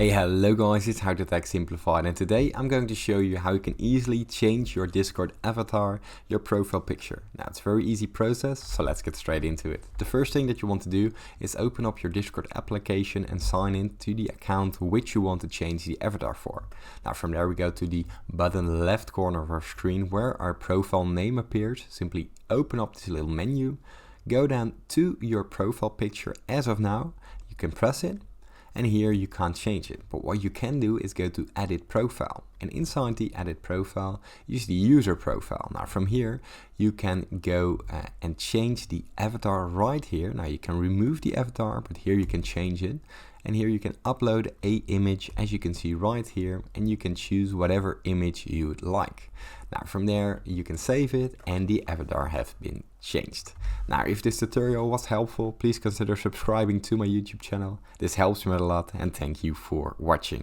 Hey, hello guys, it's How to Tech Simplified, and today I'm going to show you how you can easily change your Discord avatar, your profile picture. Now it's a very easy process, so let's get straight into it. The first thing that you want to do is open up your Discord application and sign in to the account which you want to change the avatar for. Now from there we go to the bottom left corner of our screen where our profile name appears. Simply open up this little menu, go down to your profile picture as of now, you can press it. And here you can't change it, but what you can do is go to edit profile, and inside the edit profile use the user profile. Now from here you can go and change the avatar right here. Now you can remove the avatar, but here you can change it, and here you can upload a image as you can see right here, and you can choose whatever image you would like. Now from there you can save it and the avatar has been changed. Now if this tutorial was helpful, please consider subscribing to my YouTube channel. This helps me a lot, and thank you for watching.